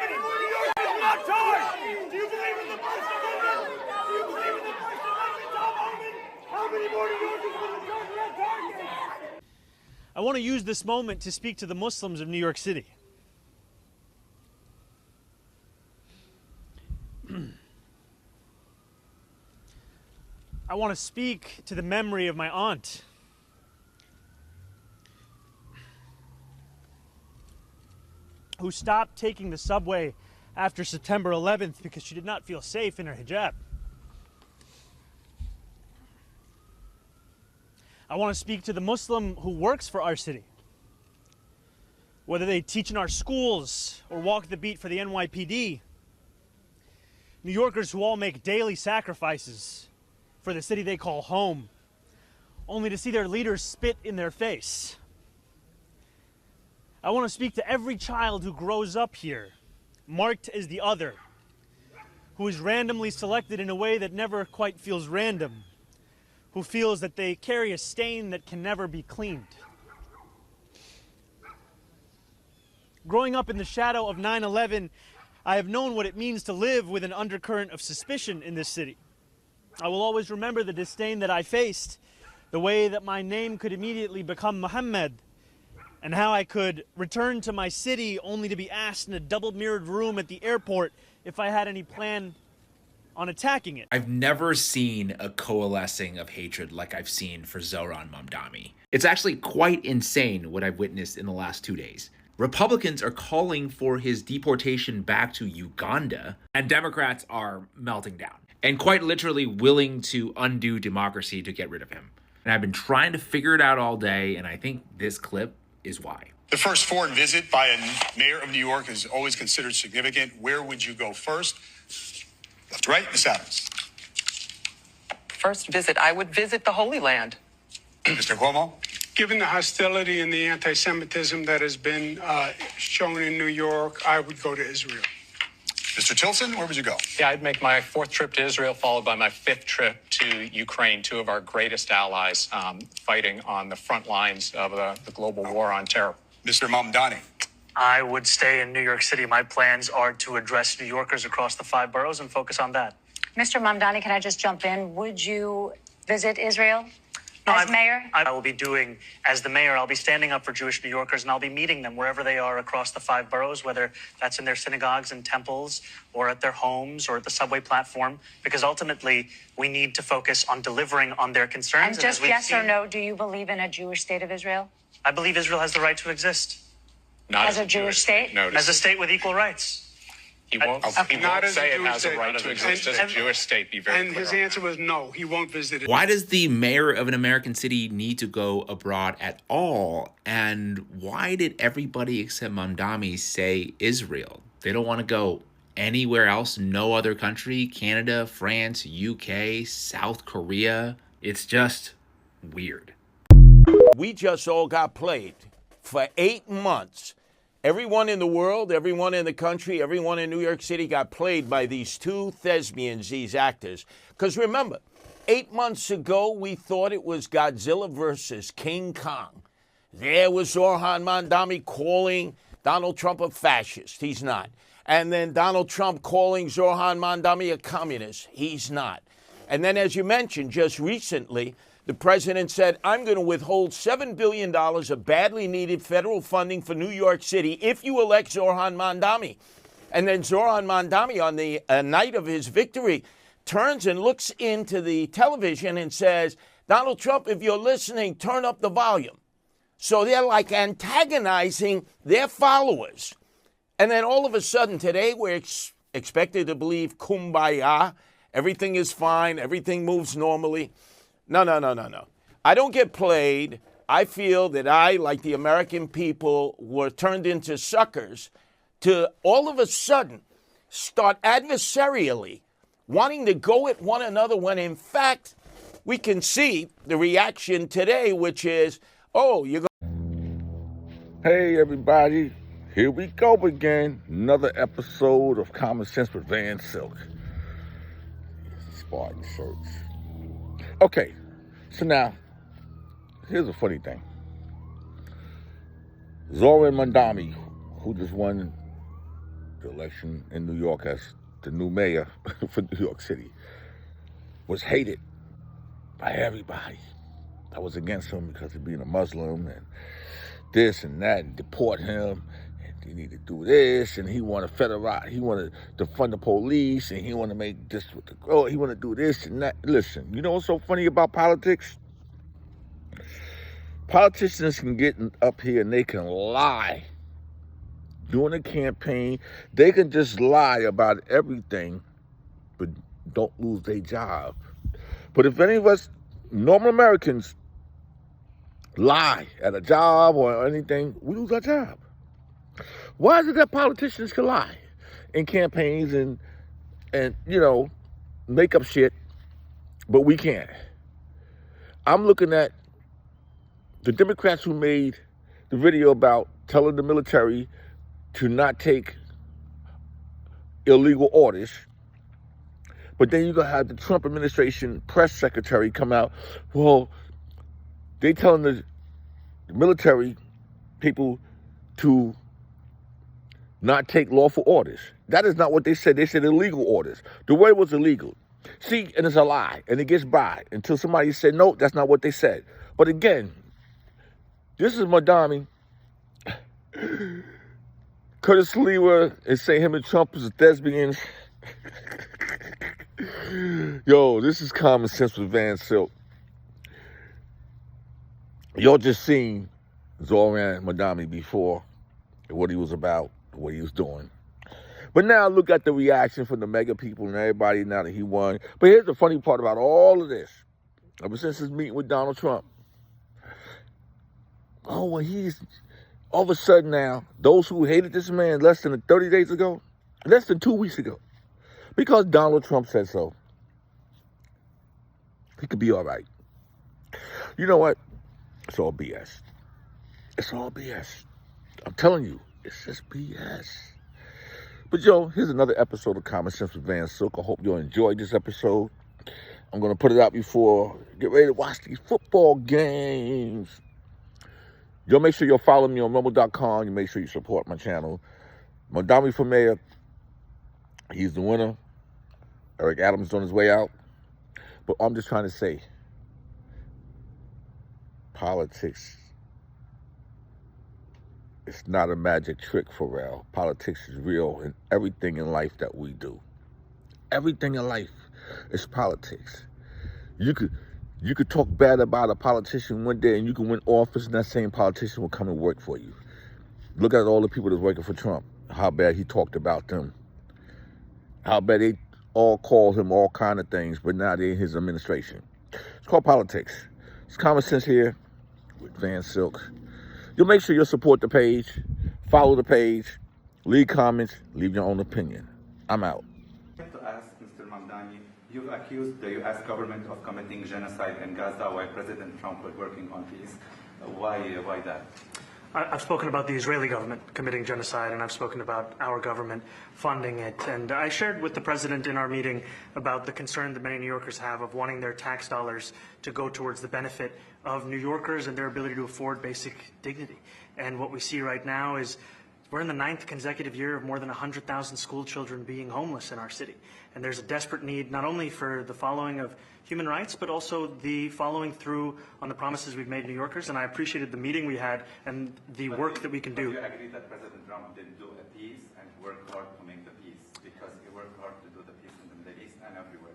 many more New Yorkers will not charge? Do you believe in the First Amendment? Do you believe in the First Amendment, Tom Homan? How many more New Yorkers will the charge that target? I want to use this moment to speak to the Muslims of New York City. I want to speak to the memory of my aunt, who stopped taking the subway after September 11th because she did not feel safe in her hijab. I want to speak to the Muslim who works for our city, whether they teach in our schools or walk the beat for the NYPD. New Yorkers who all make daily sacrifices for the city they call home, only to see their leaders spit in their face. I want to speak to every child who grows up here, marked as the other, who is randomly selected in a way that never quite feels random, who feels that they carry a stain that can never be cleaned. Growing up in the shadow of 9/11, I have known what it means to live with an undercurrent of suspicion in this city. I will always remember the disdain that I faced, the way that my name could immediately become Muhammad, and how I could return to my city only to be asked in a double-mirrored room at the airport if I had any plan on attacking it. I've never seen a coalescing of hatred like I've seen for Zohran Mamdani. It's actually quite insane what I've witnessed in the last 2 days. Republicans are calling for his deportation back to Uganda, and Democrats are melting down and quite literally willing to undo democracy to get rid of him. And I've been trying to figure it out all day, and I think this clip is why. The first foreign visit by a mayor of New York is always considered significant. Where would you go first? Left to right, Ms. Adams. First visit, I would visit the Holy Land. Mr. Cuomo. Given the hostility and the anti-Semitism that has been shown in New York, I would go to Israel. Mr. Tilson, where would you go? Yeah, I'd make my 4th trip to Israel, followed by my 5th trip to Ukraine, 2 of our greatest allies fighting on the front lines of the global war on terror. Mr. Mamdani. I would stay in New York City. My plans are to address New Yorkers across the 5 boroughs and focus on that. Mr. Mamdani, can I just jump in? Would you visit Israel as mayor? I will be doing, as the mayor, I'll be standing up for Jewish New Yorkers, and I'll be meeting them wherever they are across the 5 boroughs, whether that's in their synagogues and temples or at their homes or at the subway platform, because ultimately we need to focus on delivering on their concerns. And just yes or no, do you believe in a Jewish state of Israel? I believe Israel has the right to exist. Not as a Jewish state? No, as a state with equal rights. He won't say it has a right to exist as a Jewish state. Be very clear. And his answer was no, he won't visit it. Why does the mayor of an American city need to go abroad at all? And why did everybody except Mamdani say Israel? They don't want to go anywhere else, no other country, Canada, France, UK, South Korea. It's just weird. We just all got played for 8 months. Everyone in the world, everyone in the country, everyone in New York City got played by these 2 thespians, these actors. Because remember, 8 months ago, we thought it was Godzilla versus King Kong. There was Zohran Mamdani calling Donald Trump a fascist. He's not. And then Donald Trump calling Zohran Mamdani a communist. He's not. And then, as you mentioned, just recently, the president said, I'm going to withhold $7 billion of badly needed federal funding for New York City if you elect Zohran Mamdani. And then Zohran Mamdani, on the night of his victory, turns and looks into the television and says, Donald Trump, if you're listening, turn up the volume. So they're like antagonizing their followers. And then all of a sudden today, we're expected to believe kumbaya. Everything is fine. Everything moves normally. No. I don't get played. I feel that I, like the American people, were turned into suckers to all of a sudden start adversarially wanting to go at one another when, in fact, we can see the reaction today, which is, oh, you're going. Hey, everybody. Here we go again. Another episode of Common Sense with Van Silk. Spartan shirts. Okay, so now, here's a funny thing. Zohran Mamdani, who just won the election in New York as the new mayor for New York City, was hated by everybody that was against him because of being a Muslim and this and that, and deport him, and he need to do this, and he want to federalize, he want to defund the police, and he want to make this with the girl, he want to do this and that. Listen, you know what's so funny about politics? Politicians can get up here and they can lie during a campaign. They can just lie about everything, but don't lose their job. But if any of us normal Americans lie at a job or anything, we lose our job. Why is it that politicians can lie in campaigns and you know, make up shit, but we can't? I'm looking at the Democrats who made the video about telling the military to not take illegal orders. But then you're going to have the Trump administration press secretary come out. Well, they telling the military people to not take lawful orders. That is not what they said. They said illegal orders. The word was illegal. See, and it's a lie, and it gets by until somebody said, no, that's not what they said. But again, this is Mamdani. Curtis Lewa is saying him and Trump is lesbians. Yo, this is Common Sense with Van Silk. Y'all just seen Zohran Mamdani before, what he was about, what he was doing. But now look at the reaction from the mega people and everybody now that he won. But here's the funny part about all of this. Ever since his meeting with Donald Trump. Oh, well, he's all of a sudden now, those who hated this man less than 30 days ago, less than 2 weeks ago, because Donald Trump said so, he could be all right. You know what? It's all BS. It's all BS. I'm telling you, it's just BS. But yo, here's another episode of Common Sense with Van Silk. I hope you enjoyed this episode. I'm going to put it out before get ready to watch these football games. Yo, make sure you'll follow me on rumble.com. You make sure you support my channel. Mamdani for mayor. He's the winner. Eric Adams is on his way out. But I'm just trying to say, politics, it's not a magic trick for real. Politics is real in everything in life that we do. Everything in life is politics. You could talk bad about a politician one day and you can win office and that same politician will come and work for you. Look at all the people that's working for Trump, how bad he talked about them. How bad they all called him all kind of things, but now they're in his administration. It's called politics. It's Common Sense here with Van Silk. You'll make sure you support the page, follow the page, leave comments, leave your own opinion. I'm out. I'd like to ask Mr. Mamdani, you've accused the U.S. government of committing genocide in Gaza while President Trump was working on peace. Why that? I've spoken about the Israeli government committing genocide, and I've spoken about our government funding it. And I shared with the president in our meeting about the concern that many New Yorkers have of wanting their tax dollars to go towards the benefit of New Yorkers and their ability to afford basic dignity. And what we see right now is we're in the 9th consecutive year of more than 100,000 school children being homeless in our city. And there's a desperate need not only for the following of human rights, but also the following through on the promises we've made New Yorkers. And I appreciated the meeting we had and the work that we can do. Do you agree that President Trump didn't do a peace and work hard to make the peace? Because he worked hard to do the peace in the Middle East and everywhere.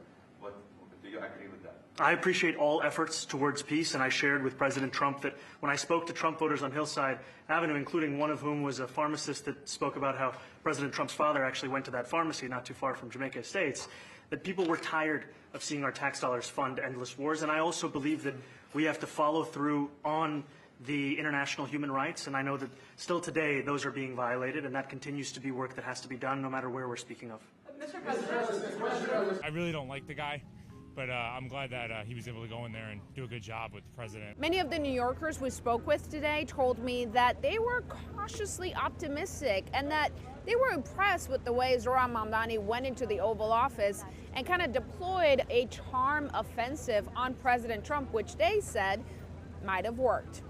Do you agree with that? I appreciate all efforts towards peace, and I shared with President Trump that when I spoke to Trump voters on Hillside Avenue, including one of whom was a pharmacist that spoke about how President Trump's father actually went to that pharmacy not too far from Jamaica Estates, that people were tired of seeing our tax dollars fund endless wars. And I also believe that we have to follow through on the international human rights, and I know that still today those are being violated, and that continues to be work that has to be done no matter where we're speaking of. Mr. President, I really don't like the guy. But I'm glad that he was able to go in there and do a good job with the president. Many of the New Yorkers we spoke with today told me that they were cautiously optimistic and that they were impressed with the way Zohran Mamdani went into the Oval Office and kind of deployed a charm offensive on President Trump, which they said might have worked.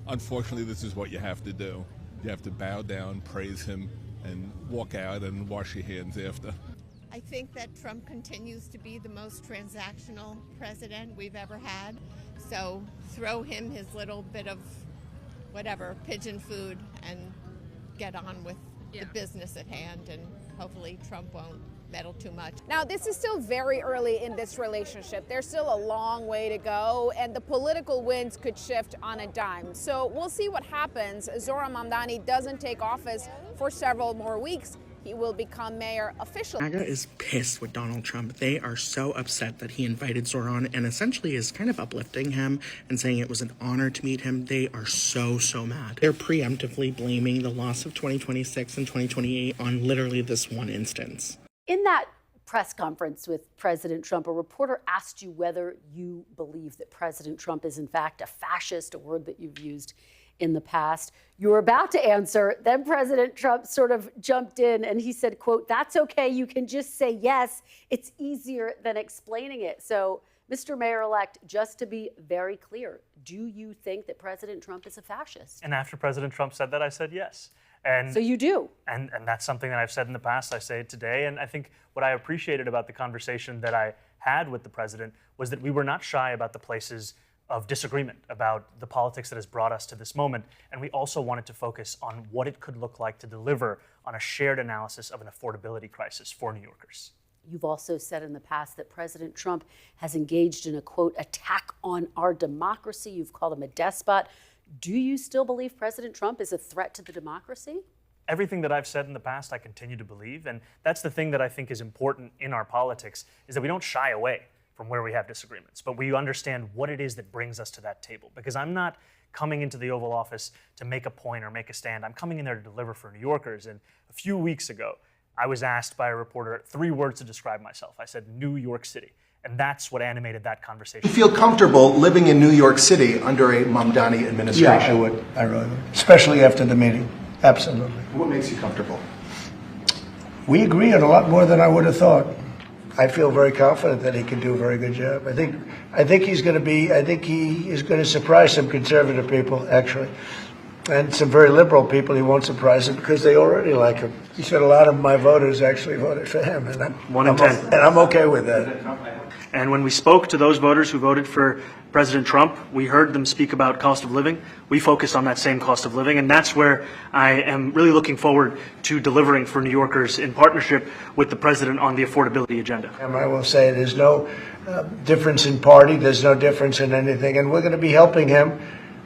Unfortunately, this is what you have to do. You have to bow down, praise him, and walk out and wash your hands after. I think that Trump continues to be the most transactional president we've ever had. So throw him his little bit of whatever, pigeon food, and get on with the business at hand, and hopefully Trump won't meddle too much. Now, this is still very early in this relationship. There's still a long way to go, and the political winds could shift on a dime. So we'll see what happens. Zohran Mamdani doesn't take office for several more weeks. He will become mayor officially. MAGA is pissed with Donald Trump. They are so upset that he invited Zohran and essentially is kind of uplifting him and saying it was an honor to meet him. They are so mad. They're preemptively blaming the loss of 2026 and 2028 on literally this one instance. In that press conference with President Trump, a reporter asked you whether you believe that President Trump is in fact a fascist, a word that you've used in the past. You were about to answer, then President Trump sort of jumped in and he said, quote, "That's okay, you can just say yes. It's easier than explaining it." So, Mr. Mayor-elect, just to be very clear, do you think that President Trump is a fascist? And after President Trump said that, I said yes. And so you do. And that's something that I've said in the past. I say it today. And I think what I appreciated about the conversation that I had with the president was that we were not shy about the places of disagreement, about the politics that has brought us to this moment. And we also wanted to focus on what it could look like to deliver on a shared analysis of an affordability crisis for New Yorkers. You've also said in the past that President Trump has engaged in a, quote, attack on our democracy. You've called him a despot. Do you still believe President Trump is a threat to the democracy? Everything that I've said in the past, I continue to believe. And that's the thing that I think is important in our politics, is that we don't shy away from where we have disagreements, but we understand what it is that brings us to that table. Because I'm not coming into the Oval Office to make a point or make a stand. I'm coming in there to deliver for New Yorkers. And a few weeks ago, I was asked by a reporter 3 words to describe myself. I said, New York City. And that's what animated that conversation. You feel comfortable living in New York City under a Mamdani administration? Yeah, I would. I really would. Especially after the meeting. Absolutely. What makes you comfortable? We agree on a lot more than I would have thought. I feel very confident that he can do a very good job. I think he is going to surprise some conservative people, actually. And some very liberal people he won't surprise them because they already like him. He said a lot of my voters actually voted for him, and I'm okay with that. And when we spoke to those voters who voted for President Trump, we heard them speak about cost of living. We focus on that same cost of living, and that's where I am really looking forward to delivering for New Yorkers in partnership with the president on the affordability agenda. And I will say there's no difference in party, there's no difference in anything, and we're going to be helping him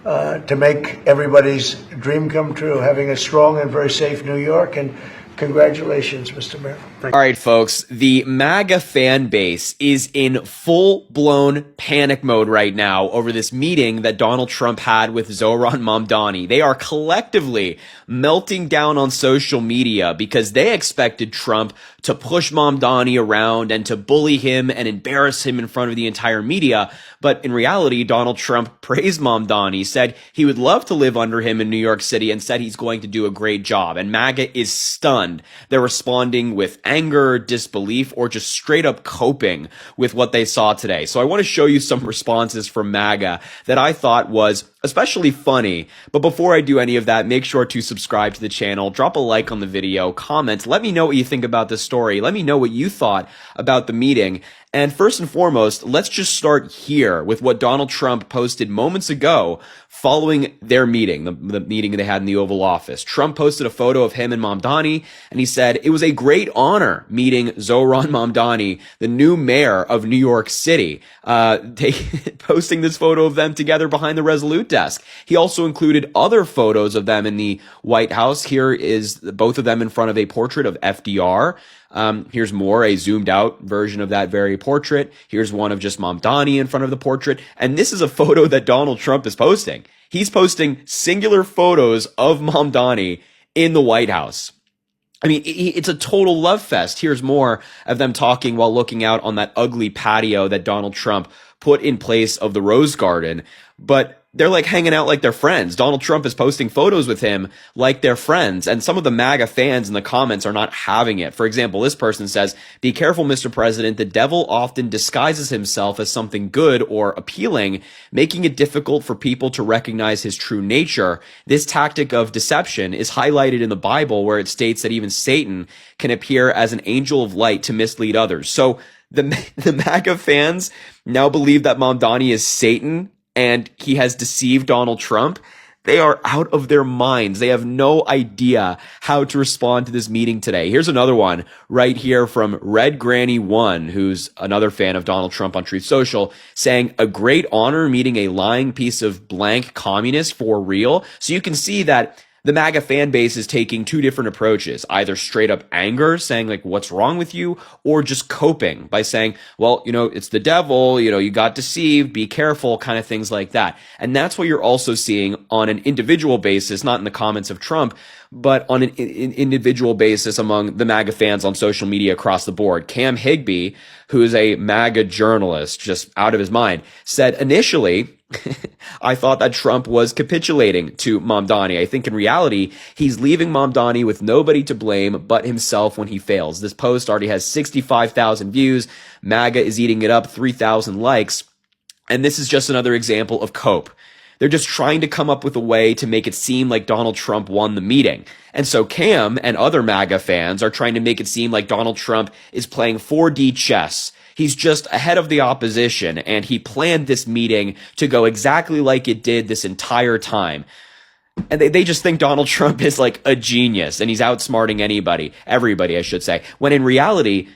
to make everybody's dream come true, having a strong and very safe New York. And congratulations, Mr. Mayor. All right, folks, the MAGA fan base is in full-blown panic mode right now over this meeting that Donald Trump had with Zohran Mamdani. They are collectively melting down on social media because they expected Trump to push Mamdani around and to bully him and embarrass him in front of the entire media. But in reality, Donald Trump praised Mamdani, said he would love to live under him in New York City, and said he's going to do a great job. And MAGA is stunned. They're responding with anger, disbelief, or just straight up coping with what they saw today. So I want to show you some responses from MAGA that I thought was especially funny. But before I do any of that, make sure to subscribe to the channel, drop a like on the video, comment, let me know what you think about this story. Let me know what you thought about the meeting. And first and foremost, let's just start here with what Donald Trump posted moments ago following their meeting, the meeting they had in the Oval Office. Trump posted a photo of him and Mamdani, and he said, "It was a great honor meeting Zohran Mamdani, the new mayor of New York City." Posting this photo of them together behind the Resolute desk. He also included other photos of them in the White House. Here is both of them in front of a portrait of FDR. Here's more, a zoomed out version of that very portrait. Here's one of just Mamdani in front of the portrait. And this is a photo that Donald Trump is posting. He's posting singular photos of Mamdani in the White House. I mean, it's a total love fest. Here's more of them talking while looking out on that ugly patio that Donald Trump put in place of the Rose Garden. But they're like hanging out like they're friends. Donald Trump is posting photos with him like they're friends. And some of the MAGA fans in the comments are not having it. For example, this person says, "Be careful, Mr. President. The devil often disguises himself as something good or appealing, making it difficult for people to recognize his true nature. This tactic of deception is highlighted in the Bible, where it states that even Satan can appear as an angel of light to mislead others." So the MAGA fans now believe that Mamdani is Satan and he has deceived Donald Trump. They are out of their minds. They have no idea how to respond to this meeting today. Here's another one right here from Red Granny 1, who's another fan of Donald Trump on Truth Social, saying, "A great honor meeting a lying piece of blank communist for real." So you can see that the MAGA fan base is taking two different approaches, either straight up anger, saying like, "What's wrong with you?" or just coping by saying, "Well, it's the devil, you got deceived, be careful," kind of things like that. And that's what you're also seeing on an individual basis, not in the comments of Trump, but on an individual basis among the MAGA fans on social media across the board. Cam Higbee, who is a MAGA journalist, just out of his mind, said initially, "I thought that Trump was capitulating to Mamdani. I think in reality, he's leaving Mamdani with nobody to blame but himself when he fails." This post already has 65,000 views. MAGA is eating it up, 3,000 likes. And this is just another example of cope. They're just trying to come up with a way to make it seem like Donald Trump won the meeting. And so Cam and other MAGA fans are trying to make it seem like Donald Trump is playing 4D chess. He's just ahead of the opposition, and he planned this meeting to go exactly like it did this entire time. And they just think Donald Trump is like a genius, and he's outsmarting everybody, I should say. When in reality,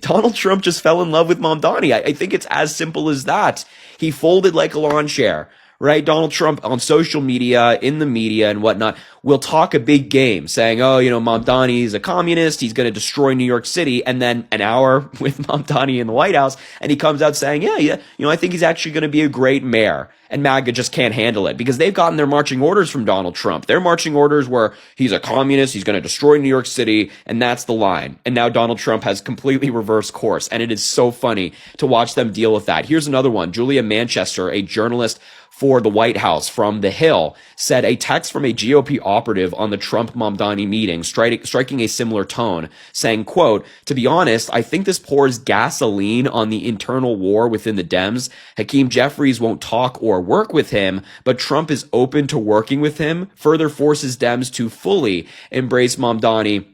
Donald Trump just fell in love with Mamdani. I think it's as simple as that. He folded like a lawn chair. Right? Donald Trump on social media, in the media and whatnot, will talk a big game saying, "Oh, Mamdani is a communist. He's going to destroy New York City." And then an hour with Mamdani in the White House, and he comes out saying, yeah, I think he's actually going to be a great mayor. And MAGA just can't handle it because they've gotten their marching orders from Donald Trump. Their marching orders were, he's a communist, he's going to destroy New York City, and that's the line. And now Donald Trump has completely reversed course, and it is so funny to watch them deal with that. Here's another one. Julia Manchester, a journalist for the White House from The Hill, said a text from a GOP operative on the Trump-Mamdani meeting, striking a similar tone, saying, quote, "To be honest, I think this pours gasoline on the internal war within the Dems. Hakeem Jeffries won't talk or work with him, but Trump is open to working with him, further forces Dems to fully embrace Mamdani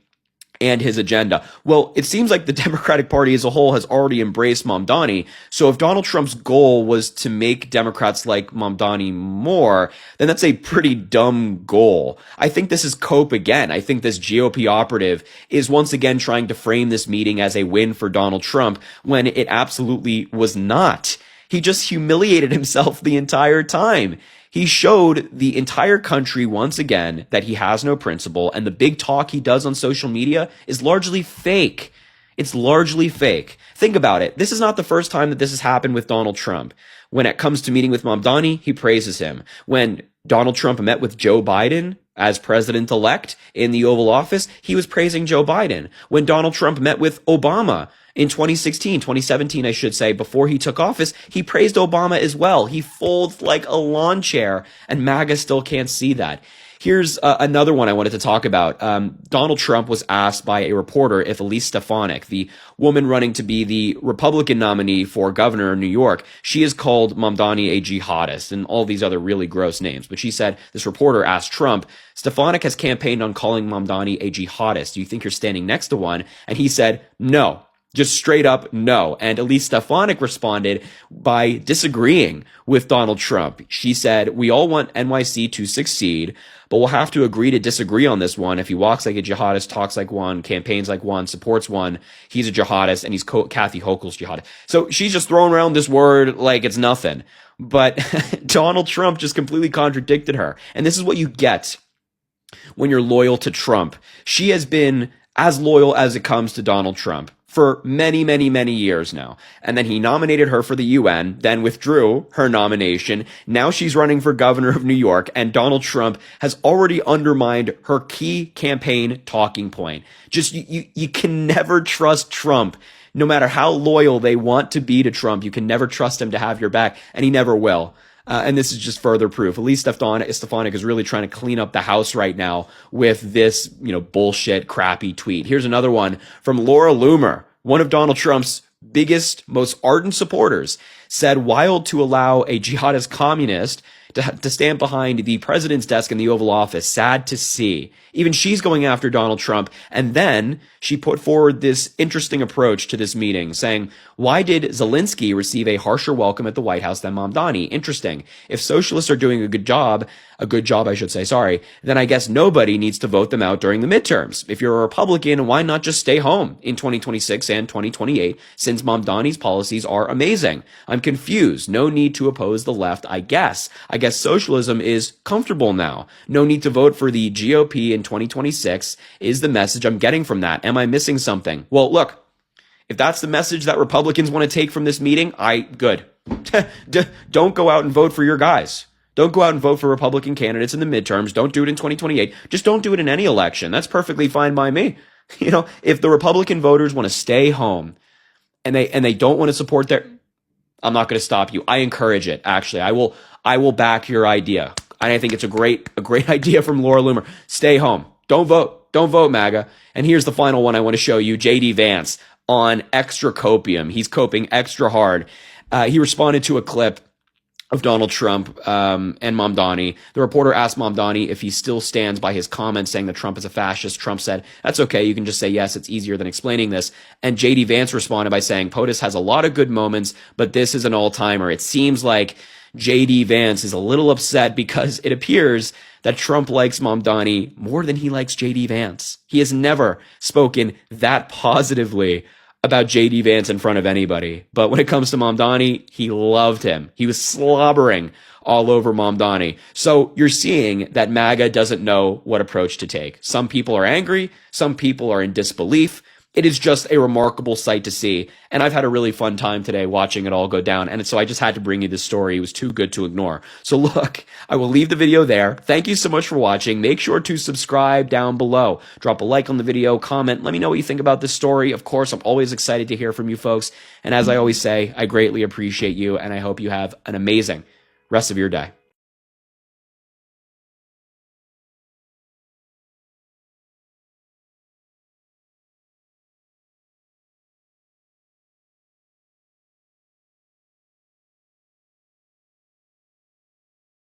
and his agenda." Well, it seems like the Democratic Party as a whole has already embraced Mamdani. So if Donald Trump's goal was to make Democrats like Mamdani more, then that's a pretty dumb goal. I think this is cope again. I think this GOP operative is once again trying to frame this meeting as a win for Donald Trump when it absolutely was not. He just humiliated himself the entire time. He showed the entire country once again that he has no principle, and the big talk he does on social media is largely fake. It's largely fake. Think about it. This is not the first time that this has happened with Donald Trump. When it comes to meeting with Mamdani, he praises him. When Donald Trump met with Joe Biden as president-elect in the Oval Office, he was praising Joe Biden. When Donald Trump met with Obama in 2017, I should say, before he took office, he praised Obama as well. He folds like a lawn chair, and MAGA still can't see that. Here's another one I wanted to talk about. Donald Trump was asked by a reporter if Elise Stefanik, the woman running to be the Republican nominee for governor in New York, she is called Mamdani a jihadist and all these other really gross names. But she said, this reporter asked Trump, "Stefanik has campaigned on calling Mamdani a jihadist. Do you think you're standing next to one?" And he said, "No." Just straight up no. And Elise Stefanik responded by disagreeing with Donald Trump. She said, "We all want NYC to succeed, but we'll have to agree to disagree on this one. If he walks like a jihadist, talks like one, campaigns like one, supports one, he's a jihadist, and he's Kathy Hochul's jihadist." So she's just throwing around this word like it's nothing. But Donald Trump just completely contradicted her. And this is what you get when you're loyal to Trump. She has been as loyal as it comes to Donald Trump for many, many, many years now. And then he nominated her for the UN, then withdrew her nomination. Now she's running for governor of New York, and Donald Trump has already undermined her key campaign talking point. Just, you can never trust Trump. No matter how loyal they want to be to Trump, you can never trust him to have your back, and he never will. And this is just further proof. Elise Stefanik is really trying to clean up the house right now with this, bullshit, crappy tweet. Here's another one from Laura Loomer, one of Donald Trump's biggest, most ardent supporters, said wild to allow a jihadist communist to stand behind the president's desk in the Oval Office. Sad to see. Even she's going after Donald Trump. And then she put forward this interesting approach to this meeting, saying, why did Zelensky receive a harsher welcome at the White House than Mamdani? Interesting. If socialists are doing a good job, then I guess nobody needs to vote them out during the midterms. If you're a Republican, why not just stay home in 2026 and 2028, since Mamdani's policies are amazing? I'm confused. No need to oppose the left, I guess. I guess socialism is comfortable now. No need to vote for the GOP in 2026 is the message I'm getting from that. Am I missing something? Well, look, if that's the message that Republicans want to take from this meeting, good. Don't go out and vote for your guys. Don't go out and vote for Republican candidates in the midterms. Don't do it in 2028. Just don't do it in any election. That's perfectly fine by me. If the Republican voters want to stay home and they don't want to support I'm not going to stop you. I encourage it. Actually, I will back your idea. And I think it's a great idea from Laura Loomer. Stay home. Don't vote. Don't vote, MAGA. And here's the final one I want to show you. JD Vance on extra copium. He's coping extra hard. He responded to a clip of Donald Trump and Mamdani. The reporter asked Mamdani if he still stands by his comments saying that Trump is a fascist. Trump said, that's okay. You can just say yes. It's easier than explaining this. And JD Vance responded by saying, POTUS has a lot of good moments, but this is an all-timer. It seems like JD Vance is a little upset because it appears that Trump likes Mamdani more than he likes JD Vance. He has never spoken that positively about JD Vance in front of anybody. But when it comes to Mamdani, he loved him. He was slobbering all over Mamdani. So you're seeing that MAGA doesn't know what approach to take. Some people are angry. Some people are in disbelief. It is just a remarkable sight to see. And I've had a really fun time today watching it all go down. And so I just had to bring you this story. It was too good to ignore. So look, I will leave the video there. Thank you so much for watching. Make sure to subscribe down below. Drop a like on the video, comment. Let me know what you think about this story. Of course, I'm always excited to hear from you folks. And as I always say, I greatly appreciate you. And I hope you have an amazing rest of your day.